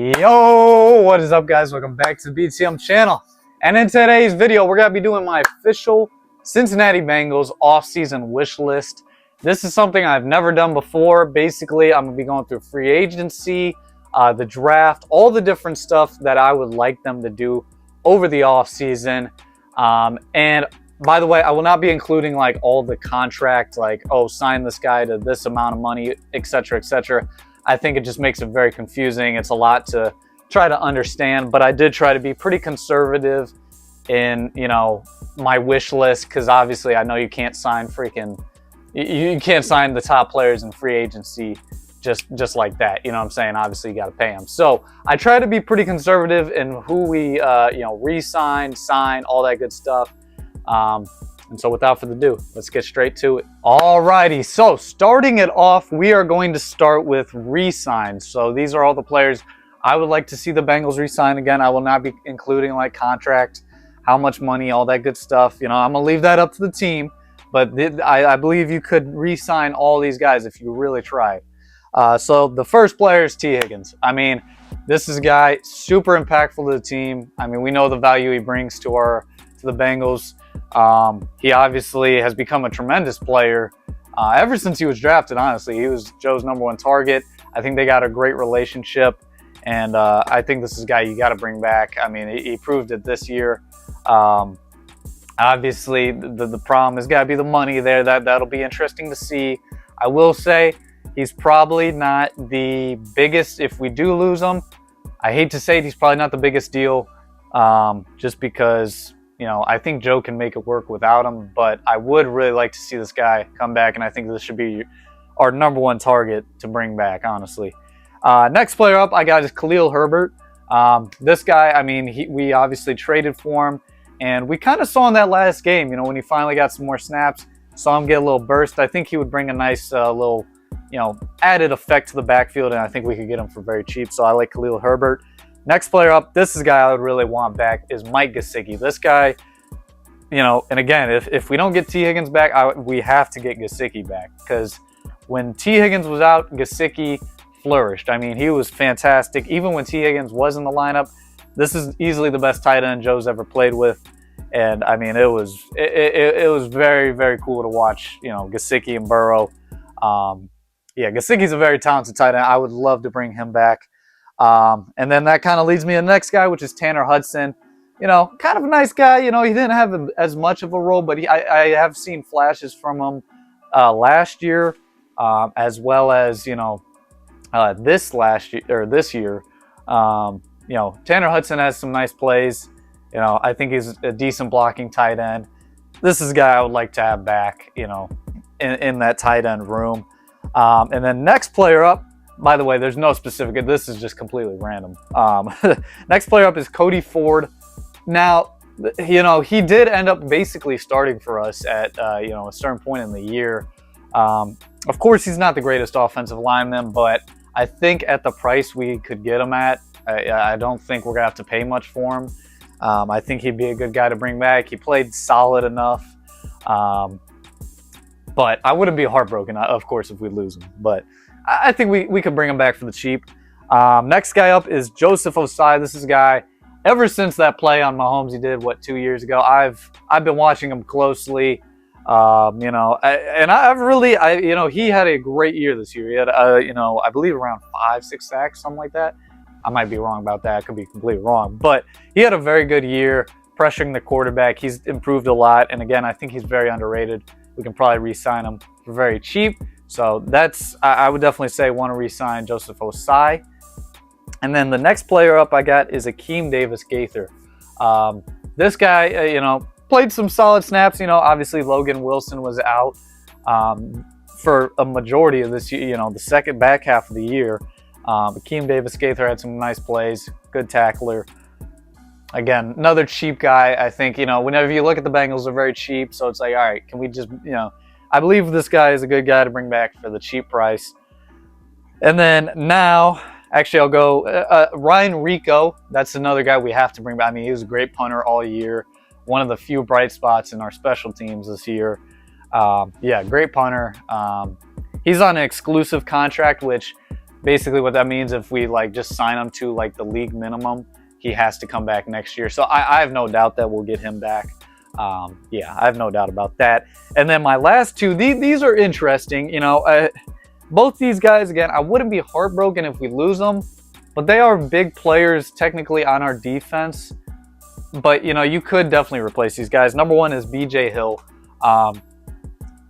Yo, what is up, guys? Welcome back to the BTM channel. And in today's video, we're going to be doing my official Cincinnati Bengals off-season wish list. This is something I've never done before. Basically, I'm going to be going through free agency, the draft, all the different stuff that I would like them to do over the off-season. And by the way, I will not be including like all the contract, like, oh, sign this guy to this amount of money, etc., etc. I think it just makes it very confusing. It's a lot to try to understand, but I did try to be pretty conservative in, my wish list, because obviously I know you can't sign you can't sign the top players in free agency just like that. You know what I'm saying? Obviously you got to pay them. So I try to be pretty conservative in who we, re-sign, sign, all that good stuff. And so without further ado, let's get straight to it. Alrighty, so starting it off, we are going to start with re-signs. So these are all the players I would like to see the Bengals re-sign. Again, I will not be including like contract, how much money, all that good stuff. I'm going to leave that up to the team. But I believe you could re-sign all these guys if you really tried. So the first player is T. Higgins. I mean, this is a guy super impactful to the team. I mean, we know the value he brings to the Bengals. He obviously has become a tremendous player ever since he was drafted. Honestly, he was Joe's #1 target. I think they got a great relationship, and I think this is a guy you got to bring back. I mean, he proved it this year. Obviously, the problem has got to be the money there. That'll be interesting to see. I will say he's probably not the biggest. If we do lose him, I hate to say it, he's probably not the biggest deal, just because I think Joe can make it work without him, but I would really like to see this guy come back, and I think this should be our #1 target to bring back, honestly. Next player up I got is Khalil Herbert. This guy, I mean, we obviously traded for him, and we kind of saw in that last game, when he finally got some more snaps, saw him get a little burst. I think he would bring a nice little, added effect to the backfield, and I think we could get him for very cheap, so I like Khalil Herbert. Next player up, this is a guy I would really want back, is Mike Gesicki. This guy, and again, if we don't get T. Higgins back, we have to get Gesicki back, because when T. Higgins was out, Gesicki flourished. I mean, he was fantastic. Even when T. Higgins was in the lineup, this is easily the best tight end Joe's ever played with. And I mean, it was very, very cool to watch, Gesicki and Burrow. Yeah, Gesicki's a very talented tight end. I would love to bring him back. And then that kind of leads me to the next guy, which is Tanner Hudson. Kind of a nice guy. He didn't have as much of a role, but I have seen flashes from him last year, as well as this year. Tanner Hudson has some nice plays. I think he's a decent blocking tight end. This is a guy I would like to have back, in that tight end room. And then next player up, by the way, there's no specific. This is just completely random. Next player up is Cody Ford. Now, he did end up basically starting for us at a certain point in the year. Of course, he's not the greatest offensive lineman, but I think at the price we could get him at, I don't think we're gonna have to pay much for him. I think he'd be a good guy to bring back. He played solid enough, but I wouldn't be heartbroken, of course, if we lose him. But I think we could bring him back for the cheap. Next guy up is Joseph Ossai. This is a guy, ever since that play on Mahomes he did, 2 years ago, I've been watching him closely. He had a great year this year. He had, I believe around 5-6 sacks, something like that. I might be wrong about that. I could be completely wrong. But he had a very good year pressuring the quarterback. He's improved a lot. And again, I think he's very underrated. We can probably re-sign him for very cheap. So I would definitely say want to re-sign Joseph Ossai. And then the next player up I got is Akeem Davis-Gaither. This guy, played some solid snaps. Obviously Logan Wilson was out for a majority of this year, the second back half of the year. Akeem Davis-Gaither had some nice plays, good tackler. Again, another cheap guy. I think, whenever you look at the Bengals, they're very cheap. So it's like, all right, can we just, I believe this guy is a good guy to bring back for the cheap price. And then now, actually, I'll go Ryan Rico. That's another guy we have to bring back. I mean, he was a great punter all year. One of the few bright spots in our special teams this year. Yeah, great punter. He's on an exclusive contract, which Basically what that means, if we like just sign him to like the league minimum, he has to come back next year. So I have no doubt that we'll get him back. Yeah, I have no doubt about that. And then my last two, these are interesting. You know, both these guys, again, I wouldn't be heartbroken if we lose them, but they are big players technically on our defense. But, you know, you could definitely replace these guys. Number one is BJ Hill.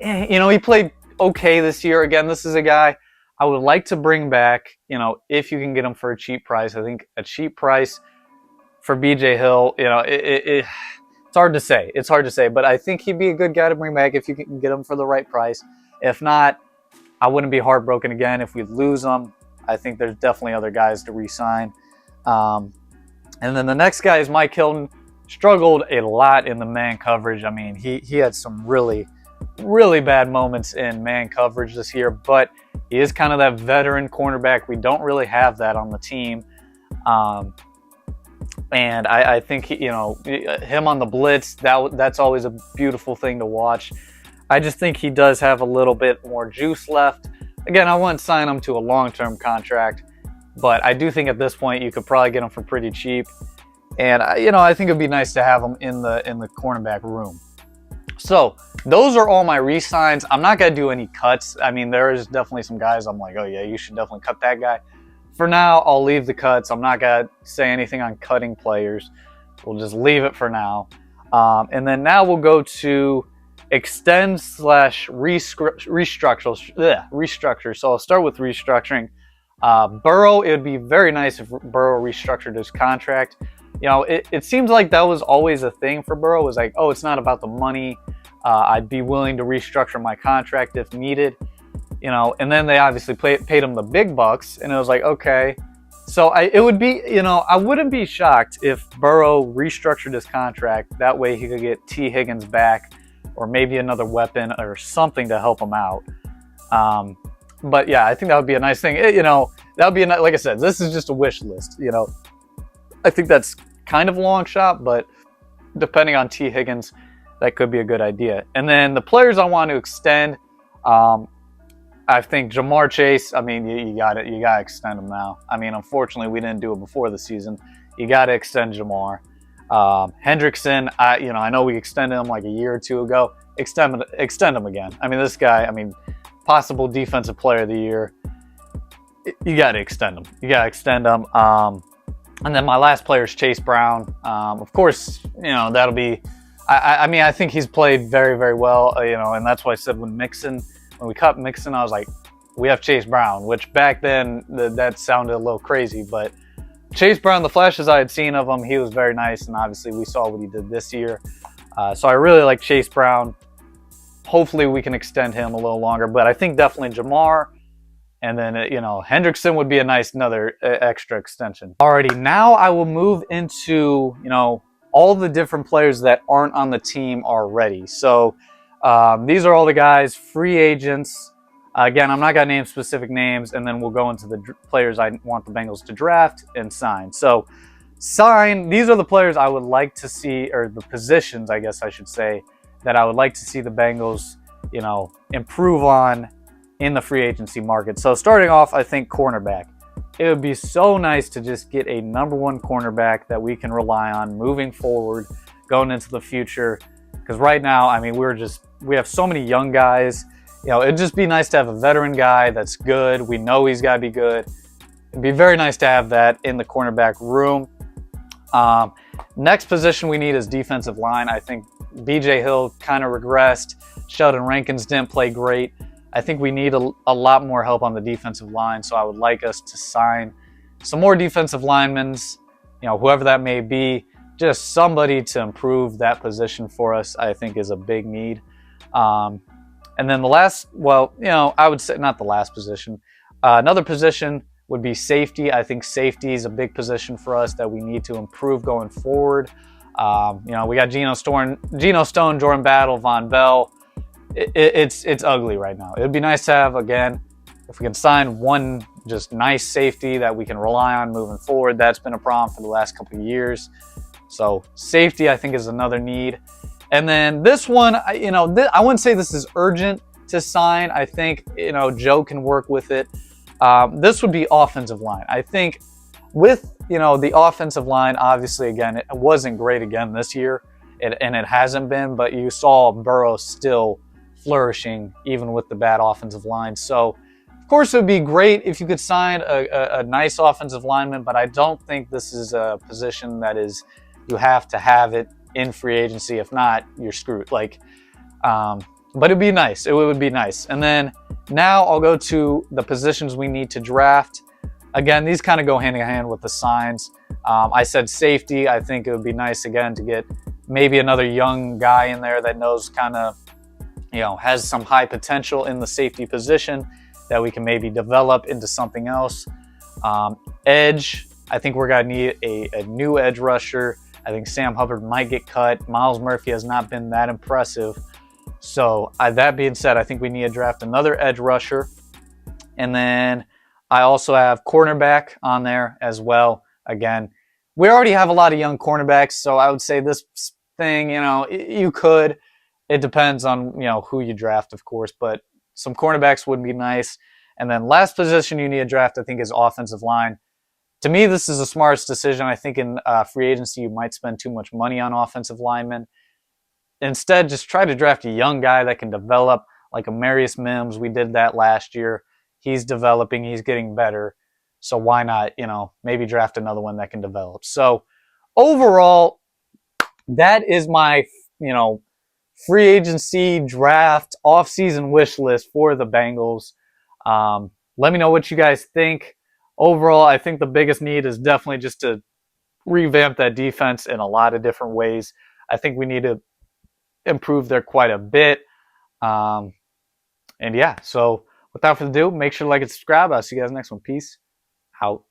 You know, he played okay this year. Again, this is a guy I would like to bring back, you know, if you can get him for a cheap price. I think a cheap price for BJ Hill, you know, it's hard to say. It's hard to say, but I think he'd be a good guy to bring back if you can get him for the right price. If not, I wouldn't be heartbroken again if we lose him. I think there's definitely other guys to re-sign. And then the next guy is Mike Hilton. Struggled a lot in the man coverage. I mean, he had some really bad moments in man coverage this year, but he is kind of that veteran cornerback. We don't really have that on the team. And I think, you know, him on the blitz, that's always a beautiful thing to watch. I just think he does have a little bit more juice left. Again, I wouldn't sign him to a long-term contract, but I do think at this point you could probably get him for pretty cheap. And, you know, I think it'd be nice to have him in the cornerback room. So those are all my re-signs. I'm not going to do any cuts. I mean, there is definitely some guys I'm like, oh, yeah, you should definitely cut that guy. For now, I'll leave the cuts. I'm not going to say anything on cutting players. We'll just leave it for now. And then now we'll go to extend / restructure. So I'll start with restructuring. Burrow, it would be very nice if Burrow restructured his contract. You know, it seems like that was always a thing for Burrow. It was like, oh, it's not about the money. I'd be willing to restructure my contract if needed. You know, and then they obviously paid him the big bucks, and it was like, okay. So it would be, you know, I wouldn't be shocked if Burrow restructured his contract. That way he could get T. Higgins back, or maybe another weapon or something to help him out. But yeah, I think that would be a nice thing. You know, that would be like I said, this is just a wish list. You know, I think that's kind of a long shot, but depending on T. Higgins, that could be a good idea. And then the players I want to extend, I think Jamar Chase. I mean, you got to extend him now. I mean, unfortunately, we didn't do it before the season. You got to extend Jamar. Hendrickson, I know we extended him like a year or two ago. Extend him again. I mean, this guy. I mean, possible defensive player of the year. You got to extend him. And then my last player is Chase Brown. Of course, you know, that'll be. I mean, I think he's played very, very well. You know, and that's why I said when we cut Mixon, I was like, we have Chase Brown, which back then that sounded a little crazy, but Chase Brown, the flashes I had seen of him, he was very nice, and obviously we saw what he did this year. So I really like Chase Brown. Hopefully we can extend him a little longer, but I think definitely Jamar, and then, you know, Hendrickson would be a nice another extra extension. Alrighty, now I will move into, you know, all the different players that aren't on the team already. So these are all the guys, free agents. Again, I'm not going to name specific names, and then we'll go into the players I want the Bengals to draft and sign. So these are the players I would like to see, or the positions, I guess I should say, that I would like to see the Bengals, you know, improve on in the free agency market. So starting off, I think cornerback. It would be so nice to just get a number one cornerback that we can rely on moving forward, going into the future. Because right now, I mean, we have so many young guys. You know, it'd just be nice to have a veteran guy that's good. We know he's got to be good. It'd be very nice to have that in the cornerback room. Next position we need is defensive line. I think BJ Hill kind of regressed. Sheldon Rankins didn't play great. I think we need a lot more help on the defensive line, so I would like us to sign some more defensive linemen, you know, whoever that may be. Just somebody to improve that position for us, I think, is a big need. And then the last, well, you know, I would say not the last position. Another position would be safety. I think safety is a big position for us that we need to improve going forward. You know, we got Geno Stone, Jordan Battle, Von Bell. It's ugly right now. It would be nice to have, again, if we can sign one just nice safety that we can rely on moving forward. That's been a problem for the last couple of years. So safety, I think, is another need. And then this one, you know, I wouldn't say this is urgent to sign. I think, you know, Joe can work with it. This would be offensive line. I think with, the offensive line, obviously, again, it wasn't great again this year, and it hasn't been, but you saw Burrow still flourishing even with the bad offensive line. So, of course, it would be great if you could sign a nice offensive lineman, but I don't think this is a position that is, you have to have it in free agency. If not, you're screwed. But it'd be nice. It would be nice. And then now I'll go to the positions we need to draft. Again, these kind of go hand in hand with the signs. I said safety. I think it would be nice, again, to get maybe another young guy in there that knows kind of, has some high potential in the safety position that we can maybe develop into something else. Edge, I think we're going to need a new edge rusher. I think Sam Hubbard might get cut. Miles Murphy has not been that impressive. So that being said, I think we need to draft another edge rusher. And then I also have cornerback on there as well. Again, we already have a lot of young cornerbacks, so I would say this thing, you could. It depends on, who you draft, of course, but some cornerbacks would be nice. And then last position you need to draft, I think, is offensive line. To me, this is the smartest decision. I think in free agency, you might spend too much money on offensive linemen. Instead, just try to draft a young guy that can develop, like a Marius Mims. We did that last year. He's developing. He's getting better. So why not, maybe draft another one that can develop. So overall, that is my, free agency draft off-season wish list for the Bengals. Let me know what you guys think. Overall, I think the biggest need is definitely just to revamp that defense in a lot of different ways. I think we need to improve there quite a bit. And yeah, so without further ado, make sure to like and subscribe. I'll see you guys next one. Peace out.